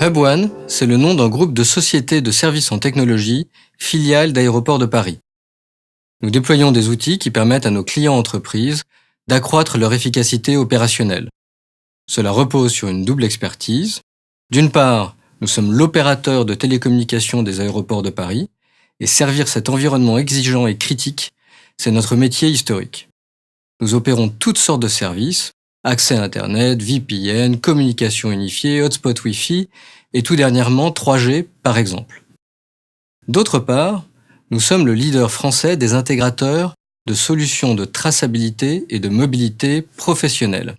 HubOne, c'est le nom d'un groupe de sociétés de services en technologie, filiales d'Aéroports de Paris. Nous déployons des outils qui permettent à nos clients entreprises d'accroître leur efficacité opérationnelle. Cela repose sur une double expertise. D'une part, nous sommes l'opérateur de télécommunications des aéroports de Paris, et servir cet environnement exigeant et critique, c'est notre métier historique. Nous opérons toutes sortes de services, accès à Internet, VPN, communication unifiée, hotspot Wi-Fi et tout dernièrement 3G par exemple. D'autre part, nous sommes le leader français des intégrateurs de solutions de traçabilité et de mobilité professionnelle.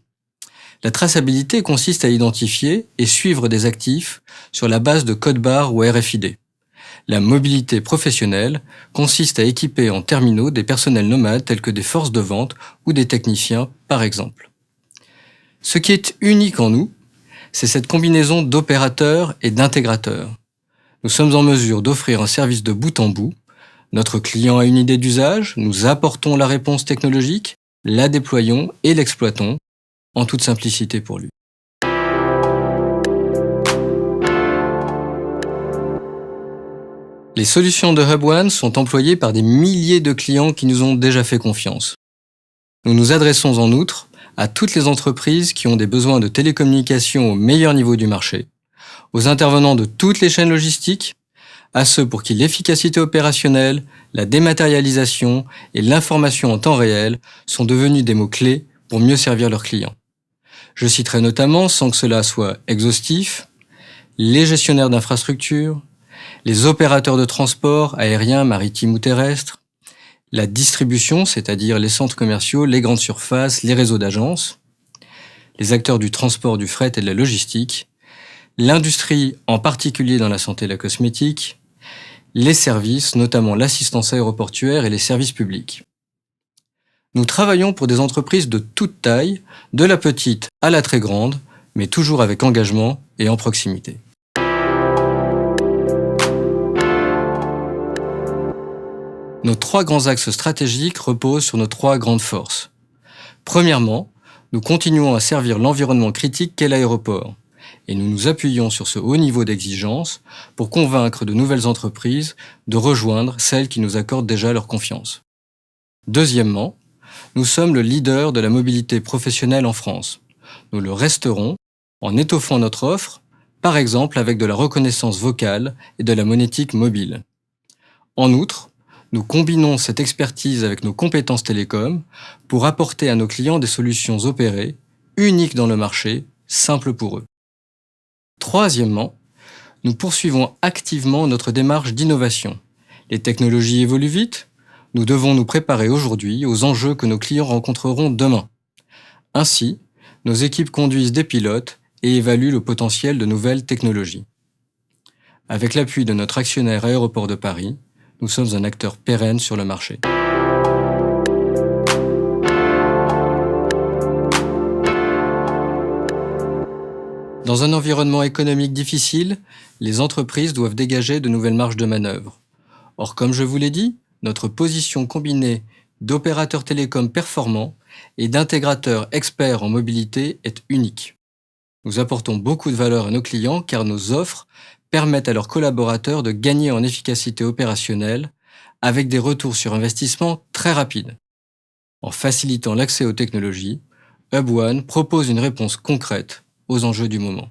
La traçabilité consiste à identifier et suivre des actifs sur la base de code barres ou RFID. La mobilité professionnelle consiste à équiper en terminaux des personnels nomades tels que des forces de vente ou des techniciens par exemple. Ce qui est unique en nous, c'est cette combinaison d'opérateurs et d'intégrateurs. Nous sommes en mesure d'offrir un service de bout en bout. Notre client a une idée d'usage, nous apportons la réponse technologique, la déployons et l'exploitons, en toute simplicité pour lui. Les solutions de HubOne sont employées par des milliers de clients qui nous ont déjà fait confiance. Nous nous adressons en outre à toutes les entreprises qui ont des besoins de télécommunications au meilleur niveau du marché, aux intervenants de toutes les chaînes logistiques, à ceux pour qui l'efficacité opérationnelle, la dématérialisation et l'information en temps réel sont devenus des mots-clés pour mieux servir leurs clients. Je citerai notamment, sans que cela soit exhaustif, les gestionnaires d'infrastructures, les opérateurs de transport aérien, maritime ou terrestre, la distribution, c'est-à-dire les centres commerciaux, les grandes surfaces, les réseaux d'agences, les acteurs du transport, du fret et de la logistique, l'industrie, en particulier dans la santé et la cosmétique, les services, notamment l'assistance aéroportuaire et les services publics. Nous travaillons pour des entreprises de toute taille, de la petite à la très grande, mais toujours avec engagement et en proximité. Nos 3 grands axes stratégiques reposent sur nos 3 grandes forces. Premièrement, nous continuons à servir l'environnement critique qu'est l'aéroport, et nous nous appuyons sur ce haut niveau d'exigence pour convaincre de nouvelles entreprises de rejoindre celles qui nous accordent déjà leur confiance. Deuxièmement, nous sommes le leader de la mobilité professionnelle en France. Nous le resterons en étoffant notre offre, par exemple avec de la reconnaissance vocale et de la monétique mobile. En outre, nous combinons cette expertise avec nos compétences télécom pour apporter à nos clients des solutions opérées, uniques dans le marché, simples pour eux. Troisièmement, nous poursuivons activement notre démarche d'innovation. Les technologies évoluent vite, nous devons nous préparer aujourd'hui aux enjeux que nos clients rencontreront demain. Ainsi, nos équipes conduisent des pilotes et évaluent le potentiel de nouvelles technologies. Avec l'appui de notre actionnaire Aéroports de Paris, nous sommes un acteur pérenne sur le marché. Dans un environnement économique difficile, les entreprises doivent dégager de nouvelles marges de manœuvre. Or, comme je vous l'ai dit, notre position combinée d'opérateurs télécoms performants et d'intégrateurs experts en mobilité est unique. Nous apportons beaucoup de valeur à nos clients car nos offres permettent à leurs collaborateurs de gagner en efficacité opérationnelle avec des retours sur investissement très rapides. En facilitant l'accès aux technologies, HubOne propose une réponse concrète aux enjeux du moment.